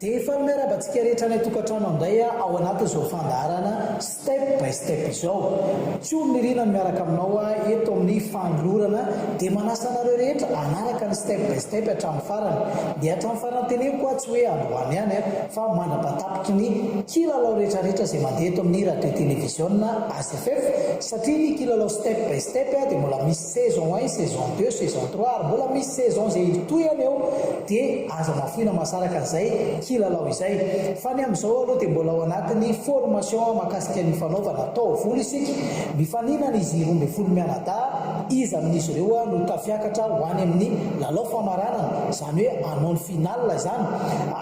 dia efa miarabantsika rehetra ny tokantrano indray ao anatin'izao fandaharana step by step izao. Tsy olonirina miaraka aminao eto amin'ny fanolorana dia manasa anareo rehetra anaraka ny step by step hatramin'ny farany. Dia hatramin'ny farany teneniko tsy hoe androany ihany fa mandrapatapitry ny kilalao rehetrarehetra izay mandeha eto amin'ny radio télévision ACFF, satria ny kilalao step by step dia mbola misy saison 1, saison 2, saison 3 ary mbola misy saison izay toyany eo dia aza mafiana masaraka an'izay kilalao izay. Fa ny amin'izao aloha dia mbola ao anatin'ny formation mahakasika ny fanaovana taovolo isika. Mifaninana izy 12 mianadahy, izy amin'izy ireo no tafiakatra ho any amin'ny lalao famaranana, izany hoe hanao ny final izany.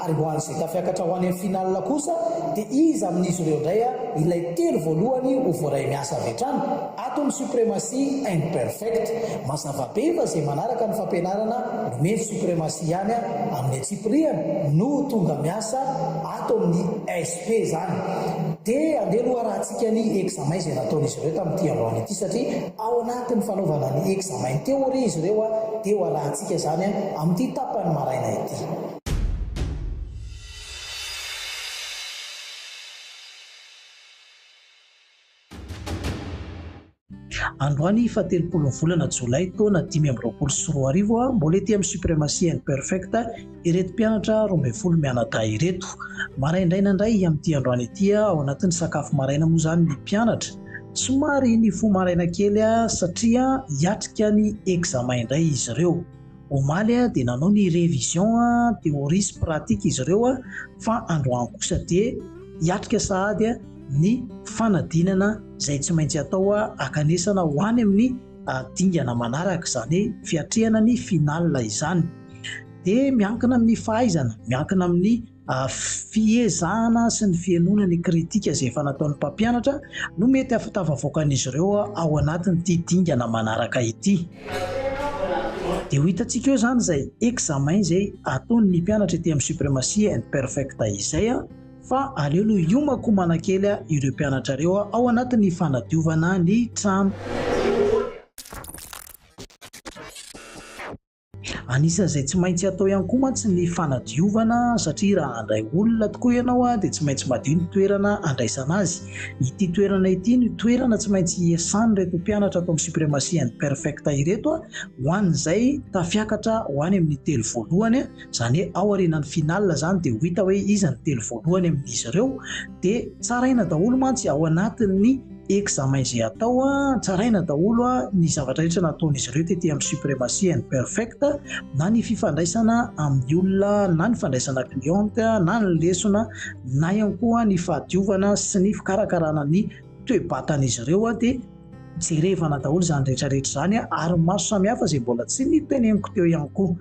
Ary ho an'izay tafiakatra ho any amin'ny final kosa dia izy amin'izy ireo indray ilay telo voalohany ho voaray miasa avy hatrany ato ny supremacy and perfect. Mazava be fa izay manaraka ny fampianarana nomeny supremacy ihany amin'ny Tsipriana no tonga miasa ato amin'ny SP zany. Dia andeha aloha rahantsika ny examen izay nataon'izy ireo tamin'ity androany ity, satria ao anatin'ny fanaovana ny examen théorie izy ireo dia ho arahantsika izany amin'ity tapany maraina ity. Androany fa 30 volana Jolay taona 2024 mbola ety amin'ny supremacy and perfect ireto mpianatra 12 mianadahy ireto. Maraindraina indray amin'ity androany ity ao anatin'ny sakafo maraina moa izany ny mpianatra. Somary ny fo maraina kely satria hiatrika ny examen indray izy ireo. Omaly dia nanao ny révision théorie sy pratique izy ireo fa androany kosa dia hiatrika sahady ny fanadinana izay tsy maintsy atao akanesana ho any amin'ny dingana manaraka, izany fiatrehana ny final izany. Dia miankina amin'ny fahaizana, miankina amin'ny fiezahana sy ny fienoana ny kritika izay efa nataon'ny mpampianatra no mety afatavavoakan'izy ireo ao anatin'ity dingana manaraka ity. Dia ho hitantsika eo izany izay examen izay ataon'ny mpianatra ety amin'ny supremacy and perfect izay fa aleolo iomakomana kely ireo mpianatra ireo ao anatin'ny fanadiovana ny trano. Anisan'izay tsy maintsy atao ihany koa mantsy ny fanadiovana, satria raha handray olona tokoa ianao dia tsy maintsy madio ny toerana andraisana azy. Ity toerana ity ny toerana tsy maintsy iasany reto mpianatra atao amin'ny supremacy and perfect ireto ho an'izay tafiakatra ho any amin'ny telo voalohany, izany hoe ao aorianany final izany dia ho hita hoe iza ny telo voalohany amin'izy ireo. Dia tsaraina daholo mantsy ao anatin'ny examen izay atao, tsaraina daholo ny zavatra rehetra nataon'izy ireo tetỳ amin'ny supremacy and perfect, na ny fifandraisana amin'ny olona, na ny fandraisana cliente, na ny lesona, na ihany koa ny fahadiovana sy ny fikarakarana ny toe-batan'izy ireo. Dia jerevana daholo izany rehetrarehetra izany ary maro samihafa izay mbola tsy niteneniko teo ihany koa.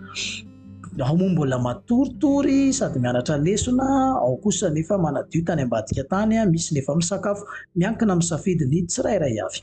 Ao moa mbola matoritory sady mianatra lesona, ao kosa nefa manadio tany ambadika tany, misy nefa misakafo, miankina amin'ny safidiny tsirairay avy.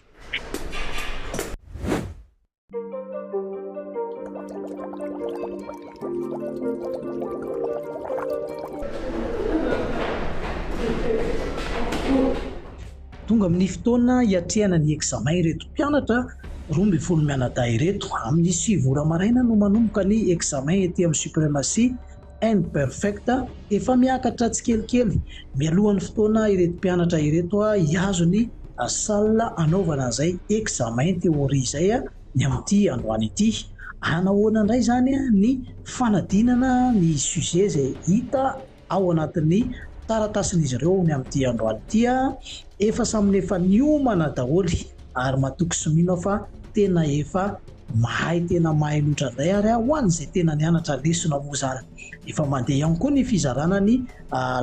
Tonga amin'ny fotoana hiatrehana ny examen ireto mpianatra 12 mianadahy ireto. Amin'ny 7 ora maraina no manomboka ny examen ety amin'ny supremacy and perfect. Efa miakatra tsikelikely mialohan'ny fotoana ireto mpianatra ireto hiazo ny salle anaovana izay examen théorie izay ny amin'ity androany ity. Anahoana indray izany ny fanadinana ny sujet izay hita ao anatin'ny taratasin'izy ireo ny amin'ity androany ity. Efa saminy efa niomana daholy ary matoky sy mino fa tena efa mahay loatra indray ary ho an'izay tena nianatra lesona moa izany. Efa mandeha ihany koa ny fizarana ny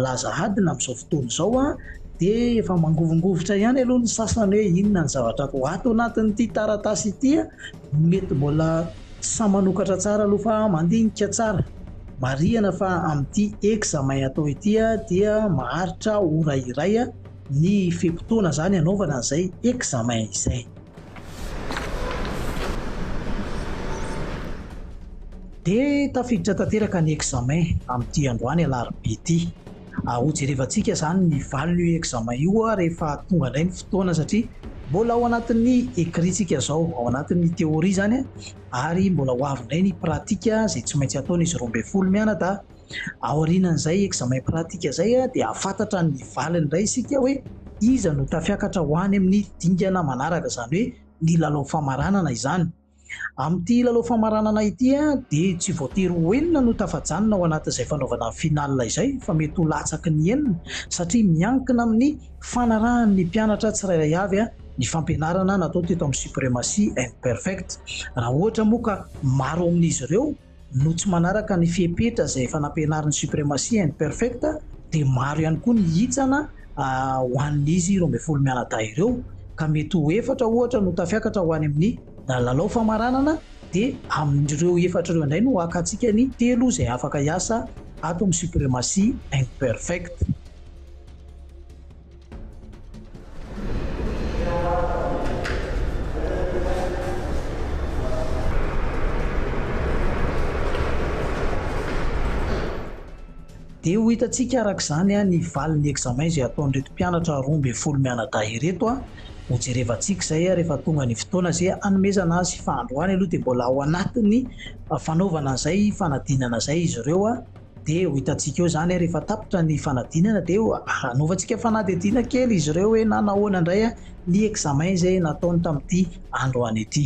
lazahadina amin'izao fotoana izao dia efa mangovongovotra ihany aloha ny sasany hoe inona ny zavatra ato anatin'ity taratasy ity, mety mbola sa manokatra tsara aloha fa mandinika tsara. Marihana fa amin'ity examen atao ity dia maharitra ora iray ny fe-potoana izany anaovana izay examen izay. Dia tafiditra tanteraka ny examen amin'ity androany alarobia ity. Ho jerevantsika izany ny valiny io examen io rehefa tonga indray ny fotoana, satria mbola ao anatin'ny écritsika izao, ao anatin'ny théorie izany ary mbola ho avy indray ny pratika izay tsy maintsy ataon'izy 12 mianadahy. Aorianan'izay examen pratika zay dia afantatra ny valiny indray isika hoe iza no tafiakatra ho any amin'ny dingana manaraka, izany hoe ny lalao famaranana izany. Amin'ity lalao famaranana ity dia tsy voatery ho enina no tafajanona ao anatin'izay fanaovana final izay, fa mety ho latsaky ny enina satria miankina amin'ny fanarahan'ny mpianatra tsirairay avy ny fampianarana natao teto amin'ny suprématie imperfect. Raha ohatra moa ka maro amin'izy ireo no tsy manaraka ny fiepetra izay efa nampianarin'ny suprématie imperfect dia maro ihany koa ny hitsana ho an'izy 12 mianadahy ireo, ka mety ho efatra ohatra no tafiakatra ho any amin'ny lalao famaranana dia amin'ireo efatra ireo indray no akantsika ny 3 izay afaka hiasa ato amin'ny suprématie imperfect. Dia ho hitantsika araka izany ny valin'ny examen izay ataon'ireto mpianatra 12 mianadahy ireto ho jerevantsika izay rehefa tonga ny fotoana izay hanomezana azy fa androany aloha dia mbola ao anatin'ny fanaovana izay fanadinana izay izy ireo dia ho hitantsika eo izany rehefa tapitra ny fanadinana dia hanaovantsika fanadihadiana kely izy ireo hoe na nahoana indray ny examen izay nataony tamin'ity androany ity.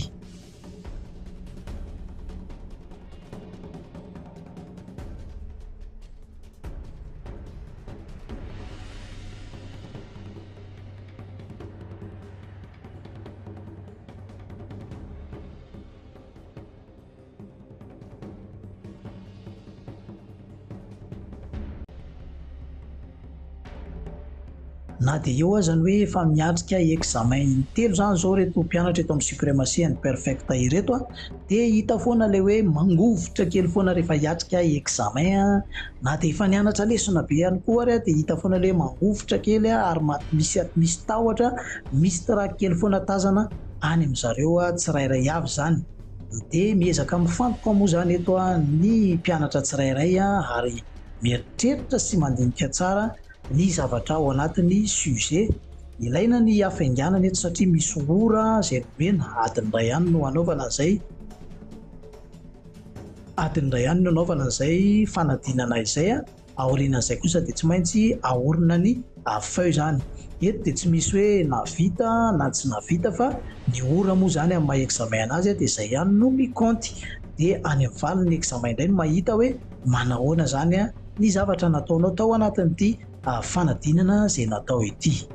Na dia eo azany hoe efa miatrika examen intelo izany izao reto mpianatra eto amin'ny suprématie imperfect ireto dia hita foana ilay hoe mangovotra kely foana rehefa hiatrika examen na dia efa nianatra lesona be ihany koa ary dia hita foana ilay mangovotra kely ary misy tahotra, misy trac kely foana tazana any amin'izareo tsirairay avy izany. Dia miezaka mifantoka moa izany eto ny mpianatra tsirairay ary mieritreritra sy mandinika tsara ny zavatra ao anatin'ny sujet. Ilaina ny hafainganana eto satria misy ora izay nomena adiny iray ihany no anaovana izay fanadinana izay. Aorianan'izay kosa dia tsy maintsy ahorona ny feuille izany. Eto dia tsy misy hoe navita na tsy navita fa ny ora moa izany amin'ny maha examen anazy dia izay ihany no mikaonty. Dia any amin'ny valin'ny examen indray no mahita hoe manahoana izany ny zavatra nataonao tao anatin'ity fanadinana izay natao ity.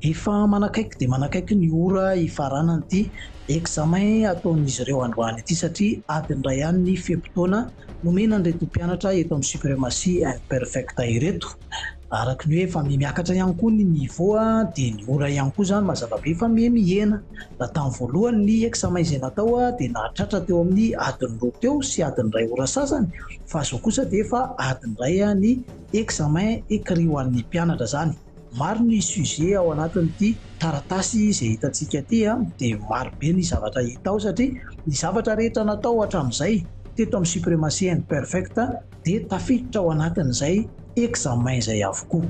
Efa manakaiky dia manakaiky ny ora hifaranany ity examen ataon'izy ireo androany ity satria adiny iray ihany ny feim-potoana nomena an'ireto mpianatra eto amin'ny suprématie imperfect ireto. Araka ny hoe efa miakatra ihany koa ny niveau dia ny ora ihany koa izany mazava be fa mihena. Raha tamin'ny voalohany ny examen izay natao dia nahatratra teo amin'ny adiny 2 teo sy adiny 2 ora sasany, fa izao kosa dia efa adiny 2 ny examen écrit ho an'ny mpianatra izany. Maro ny sujet ao anatin'ity taratasy izay hitantsika ity dia maro be ny zavatra hita ao satria ny zavatra rehetra natao hatramin'izay teto amin'ny suprématie imperfect dia tafiditra ao anatin'izay examen izay avokoa.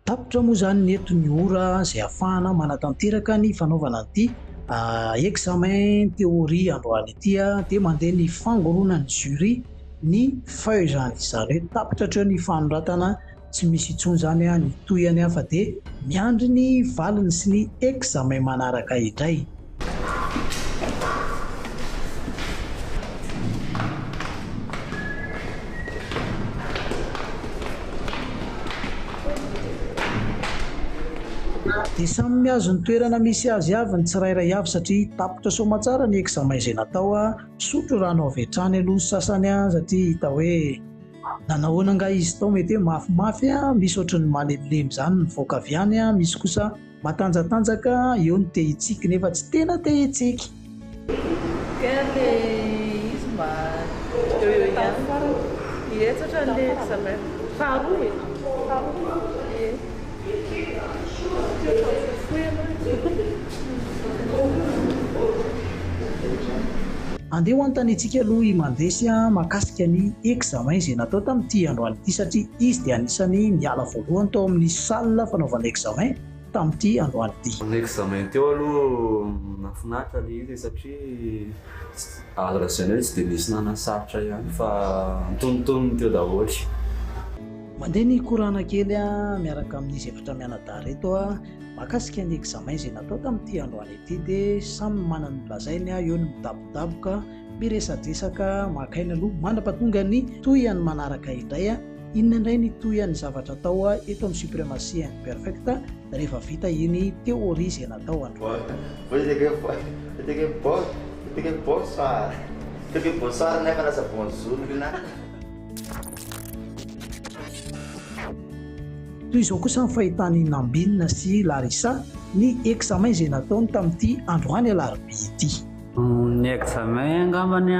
Tapitra moa izany ny eto ny ora izay ahafahana manatanteraka ny fanaovana ity examen théorie androany ity dia mandeha ny fangoronan'ny jury ny fahaizany zareo tapitra hatreo ny fanoratana tsy misy intsony zany ny toyany fa dia miandry ny valiny sy ny examen manaraka indray. Dia samy miazo ny toerana misy azy avy ny tsirairay avy satria tapitra soma tsara ny examen izay natao sotro rano avy hatrany aloha ny sasany satria hita hoe nanahoana nga izy tao mety hoe mafimafy misy ohatran'ny malemilemy zany mivoaka avy any misy kosa matanjatanjaka eo ny te hitsiky nefa tsy tena te hitsiky. Andeha ho antanitsika aloha mandresy mahakasika ny examen izay natao tamin'ity androany ity satria izy dia anisany niala voalohany tao amin'ny salle fanaovana examen tamin'ity androany ity. Ny examen teo aloha mahafinaritra ilay izy satria rahaizany hoe tsy dia nisy nanasarotra ihany fa nitonontonony teo daholo. Mandeha ny korana kely miaraka amin'izy efatra mianadahy reto mahakasika ny examen izay natao tamin'ity androany ity dia samy manana ny lazainy eo ny midabodaboka miresadresaka makaina aloha mandrapatonga ny toyany manaraka indray inona indray ny toyan'ny zavatra atao eto amin'ny suprématie imperfecte rehefa vita iny théorie izay natao androany. Toy izao kosa ny fahitany Nambinina sy Larissa ny examen izay nataony tamin'ity androany alarobia ity. Ny examen angambany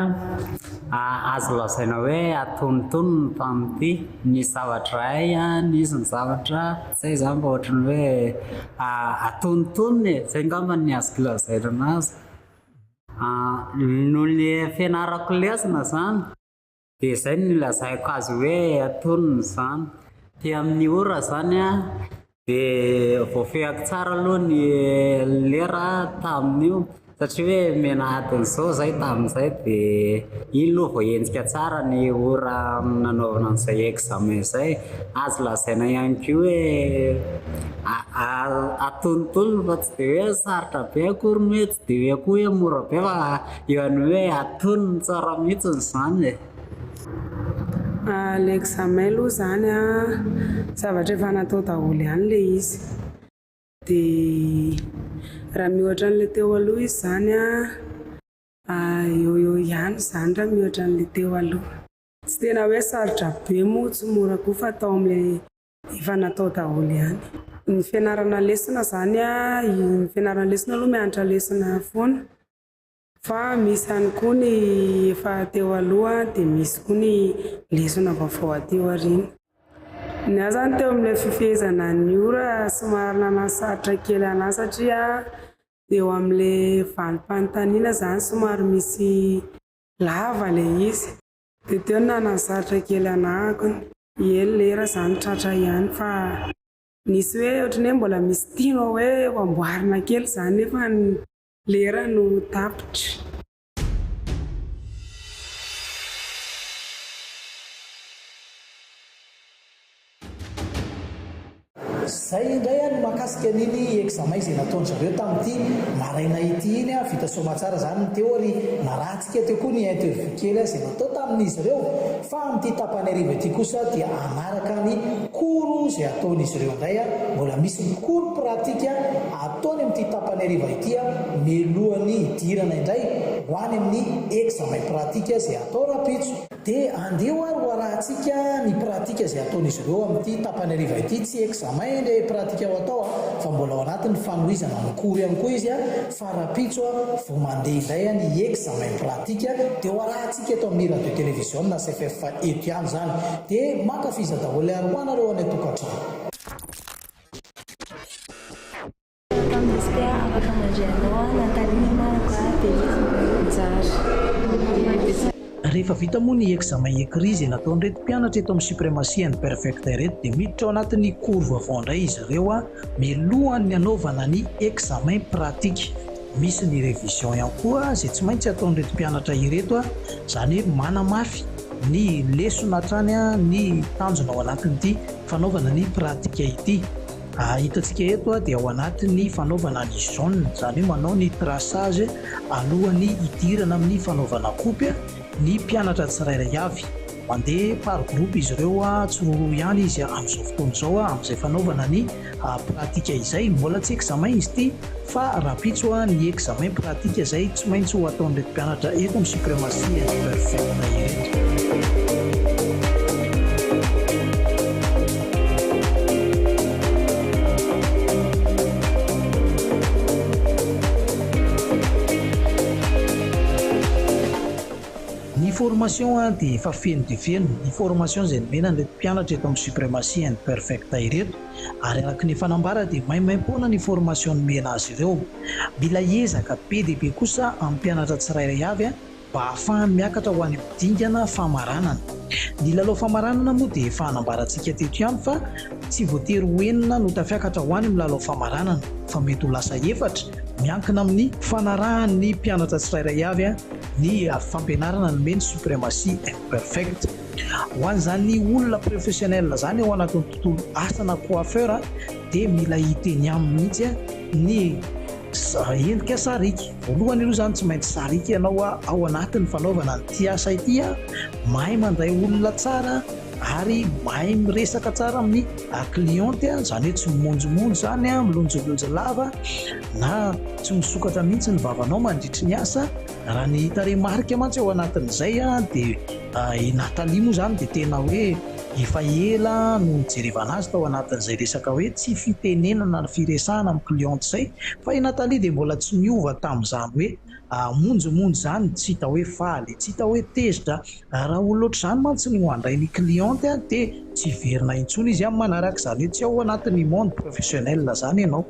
azo lazaina hoe atonontonony tamin'ity ny zavatra hay nisy ny zavatra zay zany mba ohatrany hoe atonontonony zay angambany ny azo lazaina anazy. No le fianarako lesona zany dia zay ny lazaiko azy hoe atonony zany. Dia amin'ny ora zany dia voafehako tsara aloha ny lera tamin'io satria hoe menahatin'izao zay tamin'izay dia iny aloha voahenjika tsara ny ora nanaovana an'izay examen izay. Azo lazaina ihany koa hoe atonontonony fa tsy dia hoe sarotra be akory hoe tsy dia hoe koa hoe mora be fa eo any hoe atonony tsara mihitsiny zany. L'examen aloha zany zavatra efa natao daholo ihany ilay izy. Dia raha mihoatra an'ilay teo aloha izy zany eo ihany zany raha mihoatra an'ilay teo aloha. Tsy tena hoe sarotra be moa tsy mora koa fa atao amin'ilay efa natao daholo ihany. Ny fianarana lesona zany ny fianarana lesona aloha mianatra lesona foana. Fa misy ihany koa ny efa teo aloha dia misy koa ny lesona vaovao ateo aoriana. Ny ahy zany teo amin'ilay fifehezana ny ora somary nanasaritra kely anahy satria eo amin'ilay valim-panontaniana zany somary misy lava ilay izy. Dia teo nanasaritra kely anahy lera zany tratra ihany fa nisy hoe ohatrany hoe mbola misy tianao hoe amboarina kely zany nefa lera no tapitra. Zay indray ny mahakasika an'iny examen izay nataony zareo tamin'ity maraina ity iny vita soma tsara zany ny théorie narahantsika teo koa ny interview kely izay natao tamin'izy ireo fa amin'ity tapany hariva ity kosa dia anaraka ny koro izay ataon'izy ireo indray mbola misy ny koro pratika ataony amin'ity tapany hariva ity mialohan'ny idirana indray ho any amin'ny examen pratika izay atao rapitso. Dia andeha ho arahantsika ny pratika izay ataon'izy ireo amin'ity tapany hariva ity tsy examen ilay pratika ho atao fa mbola ao anatin'ny fanohizana ny kory ihany koa izy fa rapitso vao mandeha indray ny examen pratika dia ho arahantsika eto amin'ny radio télévision na CFF eto ihany zany. Dia mankafiza daholo ary hoanareo any tokantrano. Afaka mandrianao Natalina rehefa vita moa ny examen écrit izay nataony reto mpianatra eto amin'ny suprématie imperfecte reto dia miditra ao anatin'ny cours vaovao indray izy ireo milohany ny anaovana ny examen pratique. Misy ny révision ihany koa izay tsy maintsy ataony reto mpianatra ireto zany hoe manamafy ny lesona hatrany a ny tanjona ao anatin'ity fanaovana ny pratika ity. Hitantsika eto a dia ao anatin'ny fanaovana ny jaune, zany hoe manao ny traçage alohan'ny idirana amin'ny fanaovana kopy ny mpianatra tsirairay avy. Mandeha par groupe izy ireo a tsiroro ihany izy amin'izao fotoana izao a amin'izay fanaovana ny pratika izay. Mbola tsy examen izy ity fa rapitso a ny examen pratika izay tsy maintsy ho ataon'ireo mpianatra eto amin'ny suprématie perfecta ireto. Ny formation dia efa feno dia feno. Ny formation izay nomena ny mpianatra eto amin'ny suprématie perfecta ireto, ary araka ny fanambara dia maimaimpoana ny formation nomena azy ireo. Mila ezaka be dia be kosa amin'ny mpianatra tsirairay avy mba ahafahany miakatra ho any amin'ny dingana famaranana. Ny lalao famaranana moa dia efa hanambarantsika teto ihany fa tsy voatery ho enina no tafiakatra ho any amin'ny lalao famaranana, fa mety ho lasa efatra miankina amin'ny fanarahan'ny mpianatra tsirairay avy ny fampianarana nomeny suprématie imperfecte. Ho an'izany olona professionnel zany ao anatin'ny tontolo asana coiffeur dia mila hiteny aminy mihitsy ny endrika sarika. Voalohany aloha zany tsy maintsy sarika ianao ao anatin'ny fanaovana n'ity asa ity mahay mandray olona tsara ary mahay miresaka tsara amin'ny cliente, zany hoe tsy mimonjomonjo zany milonjolonjo lava na tsy misokatra mihitsy ny vavanao mandritry ny asa. Raha ny tarehimarika mantsy ao anatin'izay dia Natalie moa zany dia tena hoe efa ela no nijerevana azy tao anatin'izay resaka hoe tsy fitenenana ny firesahana amin'ny cliente izay, fa i Natalie dia mbola tsy miova tamin'izany hoe monjomonjo zany, tsy hita hoe faly, tsy hita hoe tezitra. Raha olona ohatr'izany mantsy no handray ny cliente dia tsy verina intsony izy amin'ny manaraka, izany hoe tsy ao anatin'ny monde professionnel zany ianao.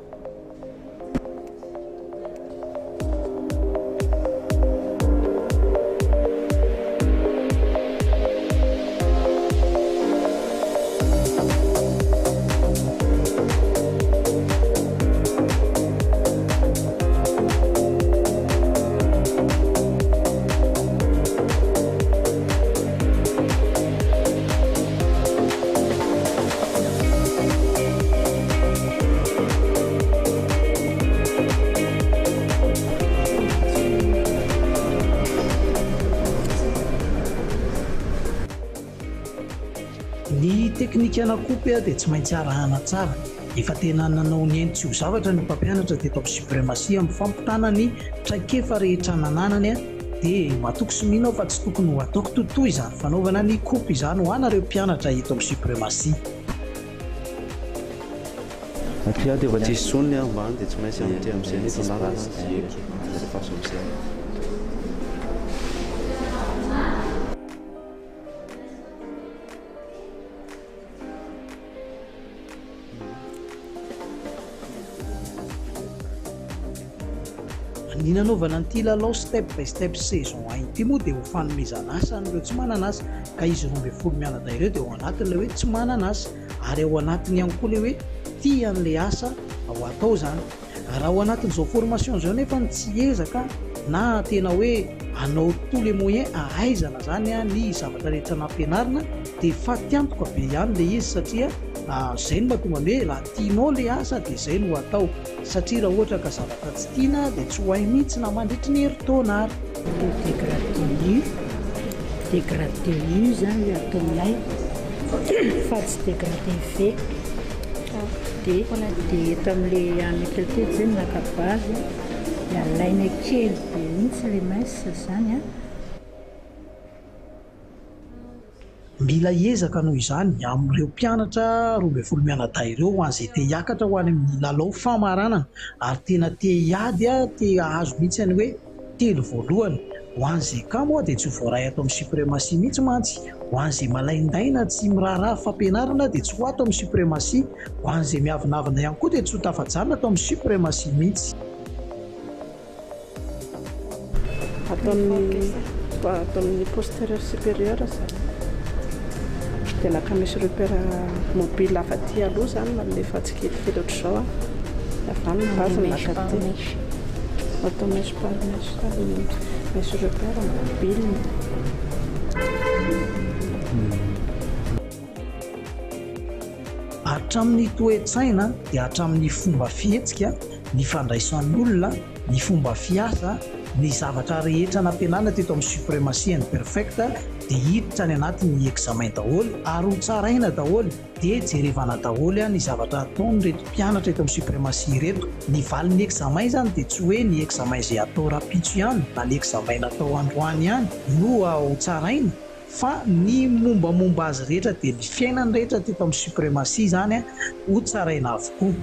Ny teknika anakopy dia tsy maintsy arahana tsara. Efa tena nanao ny eny tsy ho zavatra ny mpampianatra teto amin'ny suprématie amin'ny fampitana ny traikefa rehetra nananany dia mahatoky sy mino fa tsy tokony ho ataoko totoy izany fanaovana ny kopy izany ho anareo mpianatra eto amin'ny suprématie. Dia efa tsisy sonony ambany dia tsy maintsy amin'ity amin'izay ny fandarana rehefa amin'izay. Ny nanaovana an'ity lalao step by step saison 1 ity moa dia ho fanomezana asa an'ireo tsy manana asa, ka izy 12 mianatra ireo dia ao anatin'ilay hoe tsy manana asa, ary ao anatiny ihany koa ilay hoe tia an'ilay asa ao atao zany. Raha ao anatin'izao formation izao nefa tsy ezaka na tena hoe hanao tous les moyens ahaizana zany ny zavatra rehetra nampianarina dia faty antoka be ihany ilay izy, satria izay no mahatonga hoe raha tianao ilay asa dia izay no atao, satria raha ohatra ka zavatra tsy tiana dia tsy ho hay mihitsy na mandritry ny herintaona ary. Dégradé nu zany ataonay fa tsy dégradé fe dia eto amin'ilay anakelitety zay nakabazy alaina kely be mihitsy ilay maisa zany Mila ezaka noho izany amin'ireo mpianatra 12 mianadahy ireo ho an'izay te hiakatra ho any amin'ny lalao famaranana ary tena te hiady te hahazo mihitsy any hoe telo voalohany. Ho an'izay kamo dia tsy ho voaray ato amin'ny suprématie mihitsy mantsy. Ho an'izay malaindaina tsy miraharaha fampianarana dia tsy ho ato amin'ny suprématie. Ho an'izay miavinavina ihany koa dia tsy ho tafajanona ato amin'ny suprématie mihitsy. Atao amin'ny postérieur supérieur zany dia naka misy repère mobile hafa aty aloha zany manome fa tsy kelikely ohatr'izao avy ny base nakaty atao misy par misy repère mobile. Hatramin'ny toe-tsaina dia hatramin'ny fomba fihetsika, ny fandraisan'ny olona, ny fomba fiasa, ny zavatra rehetra nampianarina teto amin'ny suprématie and perfecta dia hiditra any anatin'ny examen daholo ary ho tsaraina daholo dia jerevana daholo ny zavatra ataony reto mpianatra eto amin'ny suprématie reto. Ny valin'ny examen zany dia tsy hoe ny examen izay atao rapitso ihany na ny examen natao androany ihany no ho tsaraina, fa ny mombamomba azy rehetra dia ny fiainany rehetra teto amin'ny suprématie zany ho tsaraina avokoa.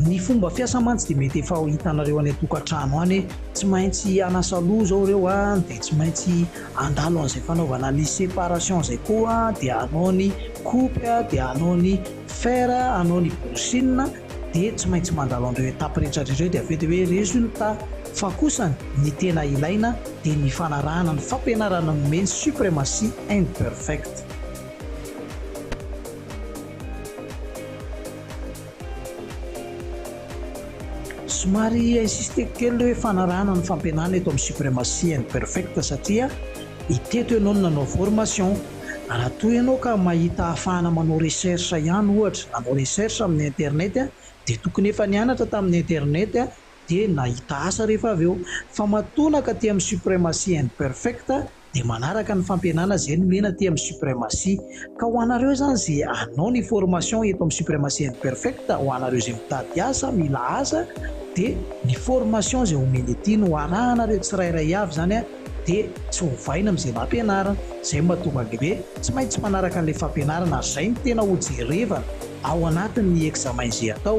Ny fomba fiasa mantsy dia mety efa hitanareo any an-tokantrano any tsy maintsy anasa loha zao reo dia tsy maintsy andalo an'izay fanaovana ny séparation zay koa, dia anao ny coupe, dia anao ny fer, anao ny brochine, dia tsy maintsy mandalo an'ireo étape rehetrarehetra dia avy eo dia hoe résultat. Fa kosa ny tena ilaina dia ny fanarahana ny fampianarana nomeny suprématie imperfecte. Somary insiste kely hoe fanarahana ny fampianarana eto amin'ny suprématie imperfecte satria iteto ianao no nanao formation. Raha toa ianao ka mahita ahafahana manao recherche ihany ohatra, nanao recherche amin'ny internet dia tokony efa nianatra tamin'ny internet dia nahita asa rehefa avy eo. Fa matonaka aty amin'ny suprématie imperfecte dia manaraka ny fampianarana izay nomena aty amin'ny suprématie. Ka ho anareo zany izay anao ny formation eto amin'ny suprématie imperfecte, ho anareo izay mitady asa, mila asa, dia ny formation izay omeny ety no arahanareo tsirairay avy zany dia tsy hovaina amin'izay nampianarana. Izay mahatonga hoe tsy maintsy manaraka an'ilay fampianarana, izay ny tena ho jerevana ao anatin'ny examen izay atao.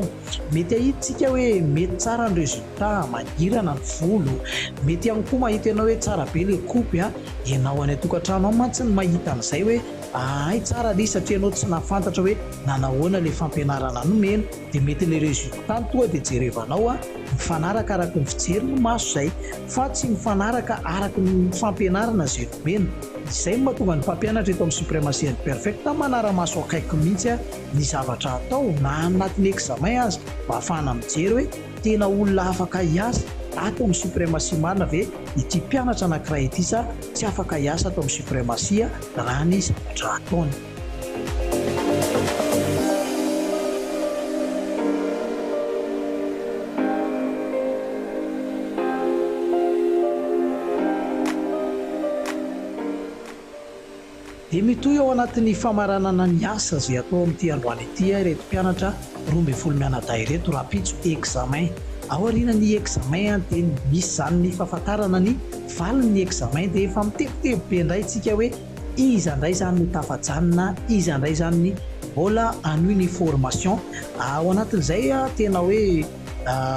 Mety ahitsika hoe mety tsara ny résultat, mangirana ny volo, mety ihany koa mahita ianao hoe tsara be ilay coupe, ianao any an-tokantrano ao mantsy ny mahita an'izay hoe ay tsara ly satria ianao tsy nafantatra hoe nanahoana ilay fampianarana nomena, dia mety ilay résultat toa dia jerevanao mifanaraka araka ny fijery ny maso izay, fa tsy mifanaraka araka ny fampianarana izay nomena. Izay mahatonga ny mpampianatra eto amin'ny suprématie imperfecte manara-maso akaiky mihitsy ny zavatra atao na anatin'ny examen azy mba ahafahana mijery hoe tena olona afaka hiasa ato amin'ny suprématie marina ve ity mpianatra anankiray ity sa tsy afaka hiasa ato amin'ny suprématie raha ny zavatra ataony. Dia mitoy ao anatin'ny famaranana ny asa izay atao amin'ity androany ity reto mpianatra 12 mianadahy reto rapitso examen. Ao aorian'ny examen dia misy zany ny fahafantarana ny valin'ny examen dia efa mitebotebo be indray tsika hoe iza indray zany no tafajanona, iza indray zany ny mbola anohy ny formation. Ao anatin'izay tena hoe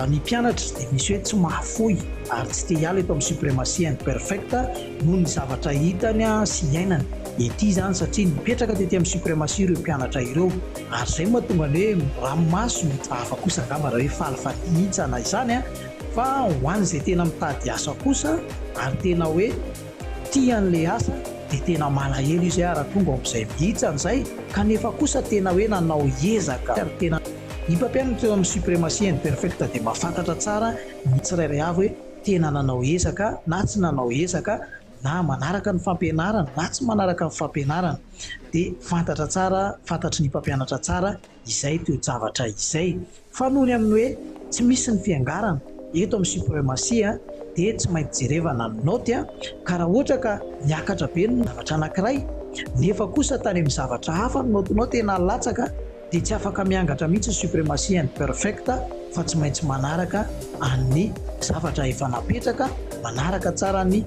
ny mpianatra dia misy hoe tsy mahafoy ary tsy te hiala eto amin'ny suprématie imperfecte noho ny zavatra hitany sy iainany ety zany, satria nipetraka tety amin'ny suprématie ireo mpianatra ireo. Ary izay mahatonga ny hoe ranomaso hafa kosa angamba raha hoe falifaly izany fa ho an'izay tena mitady asa kosa ary tena hoe tia an'ilay asa dia tena malahelo izy raha tonga amin'izay mihitsany izay, kanefa kosa tena hoe nanao ezaka ary tena ny mpampianatra eo amin'ny suprématie imperfecte dia mahafantatra tsara ny tsirairay avy hoe tena nanao ezaka na tsy nanao ezaka, na manaraka ny fampianarana na tsy manaraka ny fampianarana, dia fantatra tsara, fantatry ny mpampianatra tsara izay teo zavatra izay. Fa nohony amin'ny hoe tsy misy ny fiangarana eto amin'ny suprématie dia tsy maintsy jerevana ny noty ka raha ohatra ka miakatra be ny zavatra anankiray nefa kosa tany amin'ny zavatra hafa ny notinao tena latsaka dia tsy afaka miangatra mihitsy ny suprématie imperfecte fa tsy maintsy manaraka amin'ny zavatra efa napetraka, manaraka tsara ny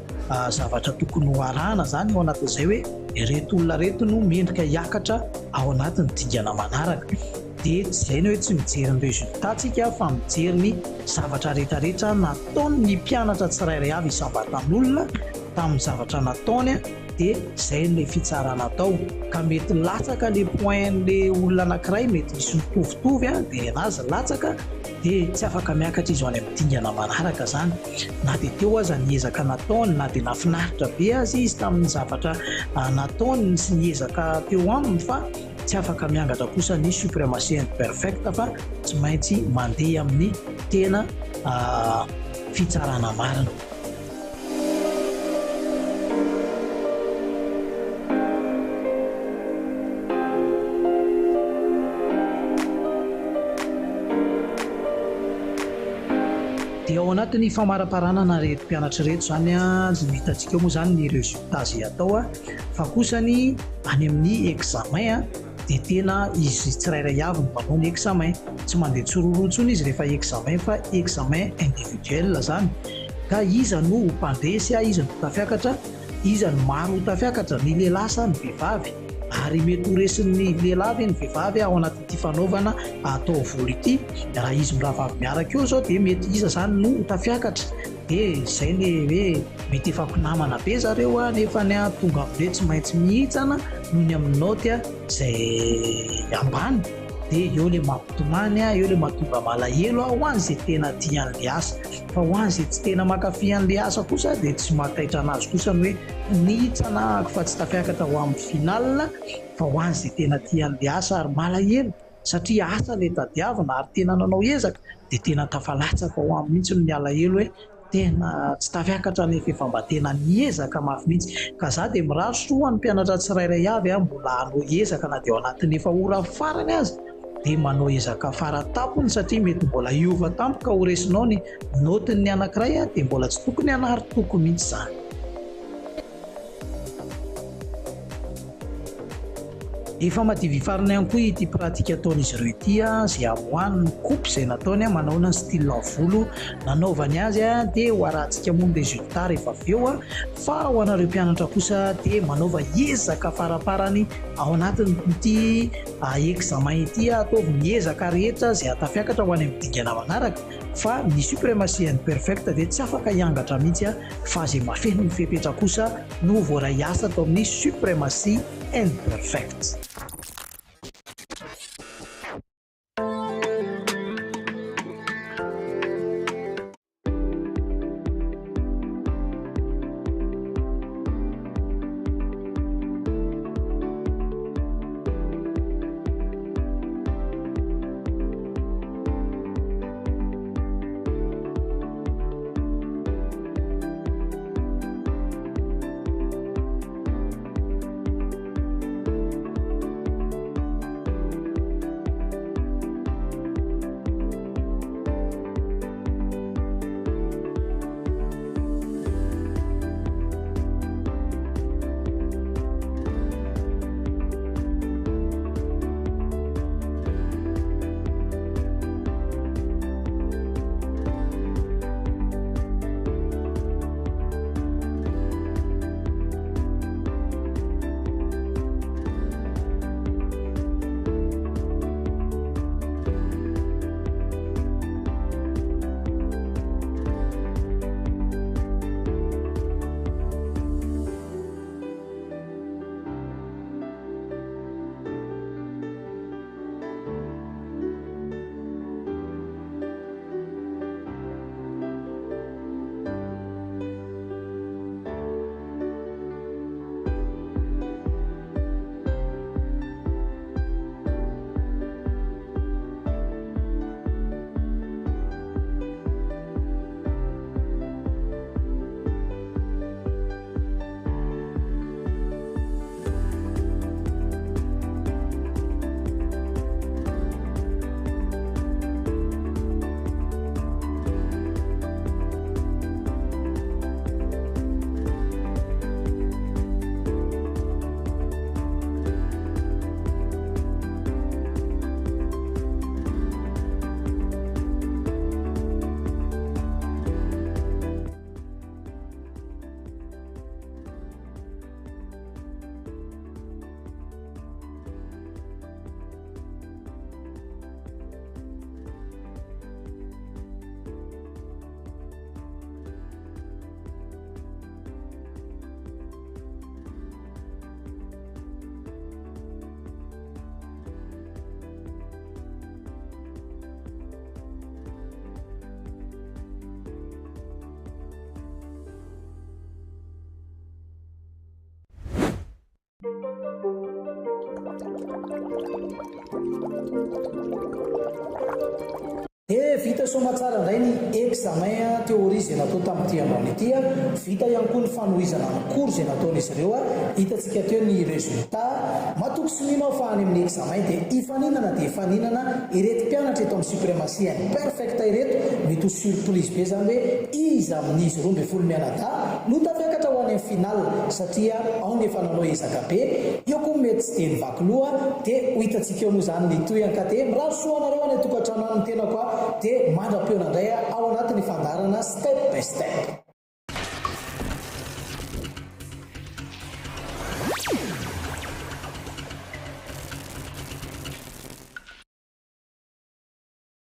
zavatra tokony ho arahana zany ao anatin'izay hoe reto olona reto no mendrika hiakatra ao anatin'ny dingana manaraka. Dia tsy izay ny hoe tsy mijery ny résultat tsika fa mijery ny zavatra rehetrarehetra nataony ny mpianatra tsirairay avy isambatan'olona tamin'ny zavatra nataony dia zay le fitsarana atao ka mety latsaka le pointn'le olona anankiray mety misy mitovitovy a dia anazy latsaka dia tsy afaka miakatra izy ho any amin'ny dingana manaraka zany na dia teo aza niezaka nataony na dia nafinaritra be azy izy tamin'ny zavatra nataony sy niezaka teo aminy fa tsy afaka miangatra kosa ny suprématie imperfecte fa tsy maintsy mandeha amin'ny tena fitsarana marina. Dia ao anatin'ny famaraparanana reto mpianatra reto zany a hitantsika moa zany ny résultat zay atao a fa kosa ny any amin'ny examen a dia tena izy tsirairay avy no manao ny examen tsy mandeha tsororotsony izy rehefa examen fa examen individuel zany ka iza no mpandresy a iza no tafiakatra iza no maro tafiakatra ny lehilahy sa ny vehivavy ary mety horesin'ny lehilahy ny vehivavy ao anatin'ity fanaovana atao volo ity raha izy miravavy miaraka eo zao dia mety iza zany no tafiakatra dia zay le hoe mety efa mpinamana be zareo a nefa ny a tonga am'le tsy maintsy mihitsana noho ny amin'ny naoty a zay ambany dia eo le mampitomany a eo le mahatonga malahelo a ho any zay tena tian'le asa fa ho any zay tsy tena mankafy an'le asa kosa dia tsy mahataitra anazy kosa ny hoe nihitsanahako fa tsy tafiakatra ho amin'ny final fa ho any zay tena tian'le asa ary malahelo satria asa le tadiavina ary tena nanao ezaka dia tena tafalatsaka ho amin'ny mihitsy ny alahelo hoe tena tsy tafiakatra nefa efa mba tena niezaka mafy mihitsy ka za dia mirarotro ho any mpianatra tsirairay avy a mbola hanao ezaka na dia ao anatin'ny efa ora farany azy dia manao ezaka faratapony satria mety mbola iova tampoka horesinao ny notin'ny anankiray a dia mbola tsy tokony hanary toko mihitsy zany. Efa madivy farany ihany koa ity pratika ataon'izy ireo ity a zay amoany ny coupe zay nataony a manaona ny style volo nanaovany azy a dia ho arantsika moa ny résultat rehefa avy eo a fa ho anareo mpianatra kosa dia manaova ezaka faraparany ao anatin'ity examen ity a ataovy miezaka rehetra zay atafiakatra ho any amin'ny dingana manaraka fa ny suprématie imperfecte dia tsy afaka hiangatra mihitsy a fa zay mafeno ny fepetra kosa no voaray asa atao amin'ny suprématie imperfecte. Vita somatsara indray ny examen théorie izay natao tamin'ity ambany ity a, vita ihany koa ny fanohizana ny cours izay nataon'izy ireo a, hitantsika teo ny résultat. Matoky sy mino fa any amin'ny examen dia ifaninana dia ifaninana ireto mpianatra eto amin'ny suprématie any perfecta ireto, mety ho surprise be zany hoe iza amin'izy 12 mianadahy no tafiakatra ho any amin'ny final satria ao ny efa nanao ezaka be, eo koa mety tsy dia nivaky loha dia ho hitantsika eo moa zany ny toyan-kate mirary soa anareo any tokantrano any tena koa dia mandra-peona indray ao anatin'ny fandarana step by step.